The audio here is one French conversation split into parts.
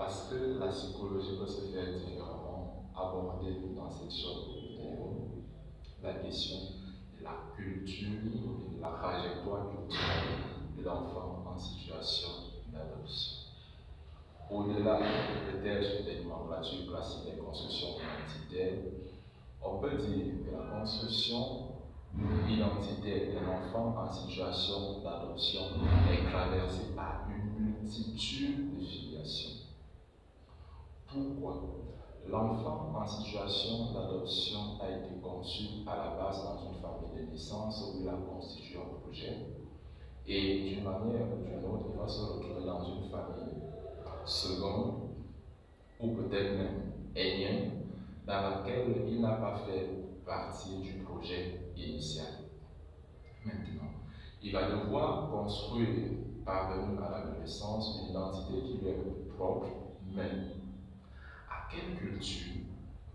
Parce que la psychologie peut se faire différemment aborder dans cette short vidéo la question de la culture et de la trajectoire culturelle de l'enfant en situation d'adoption. Au-delà peut-être des nomenclatures classiques des constructions identitaires, on peut dire que la construction identitaire d'un enfant en situation d'adoption est traversée par une multitude de filiations. Pourquoi? L'enfant en situation d'adoption a été conçu à la base dans une famille de naissance où il a constitué un projet et d'une manière ou d'une autre, il va se retrouver dans une famille seconde ou peut-être même énième dans laquelle il n'a pas fait partie du projet initial. Maintenant, il va devoir construire, parvenir à l'adolescence, une identité qui lui est propre, mais à quelle culture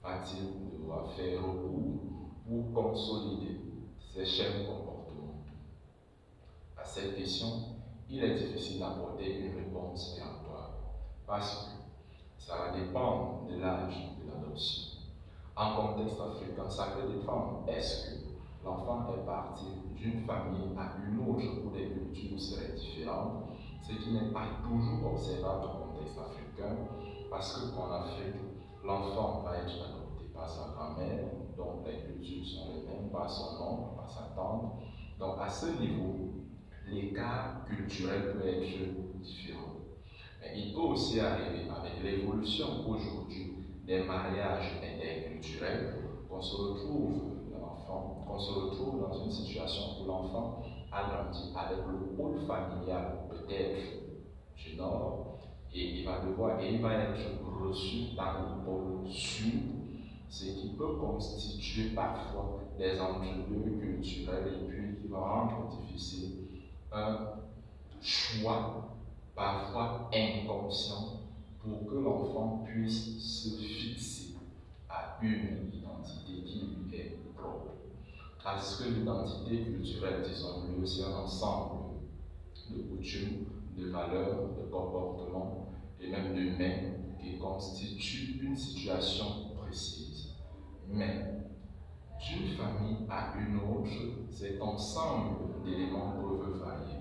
va-t-il devoir faire recours pour consolider ses chaînes comportementaux? À cette question, il est difficile d'apporter une réponse péremptoire parce que ça va dépendre de l'âge de l'adoption. En contexte africain, ça peut dépendre. Est-ce que l'enfant est parti d'une famille à une autre où les cultures seraient différentes, ce qui n'est pas toujours observable au contexte africain, parce qu'en Afrique, l'enfant va être adopté par sa grand-mère, donc les cultures sont les mêmes, par son oncle, par sa tante. Donc à ce niveau, l'écart culturel peut être différent. Mais il peut aussi arriver avec l'évolution aujourd'hui des mariages interculturels qu'on se retrouve dans une situation où l'enfant a grandi avec le pôle familial peut-être du nord et il va être reçu dans le pôle sud, ce qui peut constituer parfois des entre-deux culturels et puis qui va rendre difficile un choix parfois inconscient pour que l'enfant puisse se fixer à une identité qui lui est propre. Parce que l'identité culturelle, disons-le, c'est un ensemble de coutumes, de valeurs, de comportements et même de mets qui constituent une situation précise. Mais d'une famille à une autre, cet ensemble d'éléments peuvent varier.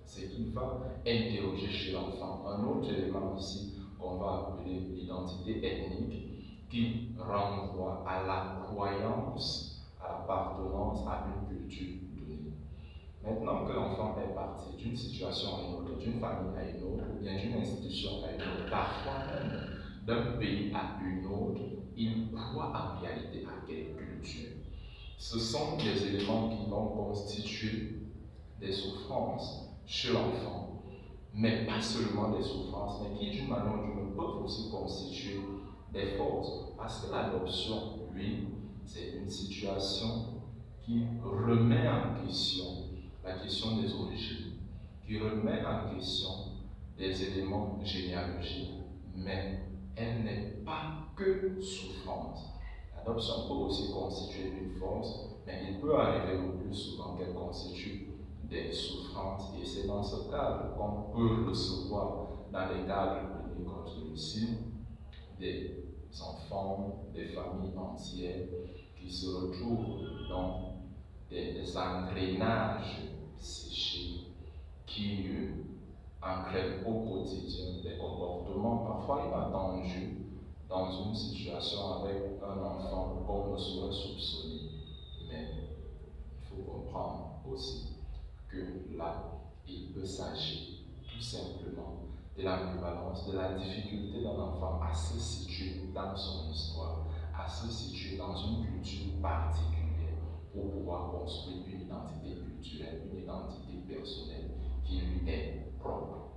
Ce qui va interroger chez l'enfant. Un autre élément ici qu'on va appeler l'identité ethnique qui renvoie à la croyance, à l'appartenance à une culture donnée. Maintenant que l'enfant est parti d'une situation à une autre, d'une famille à une autre, ou bien d'une institution à une autre, parfois même d'un pays à une autre, il croit en réalité à quelle culture. Ce sont des éléments qui vont constituer des souffrances chez l'enfant, mais pas seulement des souffrances, mais qui d'une manière ou d'une autre peuvent aussi constituer des forces. Parce que l'adoption, lui, c'est une situation qui remet en question la question des origines, qui remet en question des éléments généalogiques, mais elle n'est pas que souffrance. L'adoption peut aussi constituer une force, mais il peut arriver le plus souvent qu'elle constitue des souffrances, et c'est dans ce cadre qu'on peut recevoir dans les cadres connus comme celui-ci des enfants, des familles entières qui se retrouvent dans des engrenages psychiques qui entraînent au quotidien des comportements parfois inattendus dans une situation avec un enfant qu'on ne saurait soupçonner. Mais il faut comprendre aussi que là, il peut s'agir tout simplement de l'ambivalence, de la difficulté d'un enfant à se situer dans son histoire, à se situer dans une culture particulière pour pouvoir construire une identité culturelle, une identité personnelle qui lui est propre.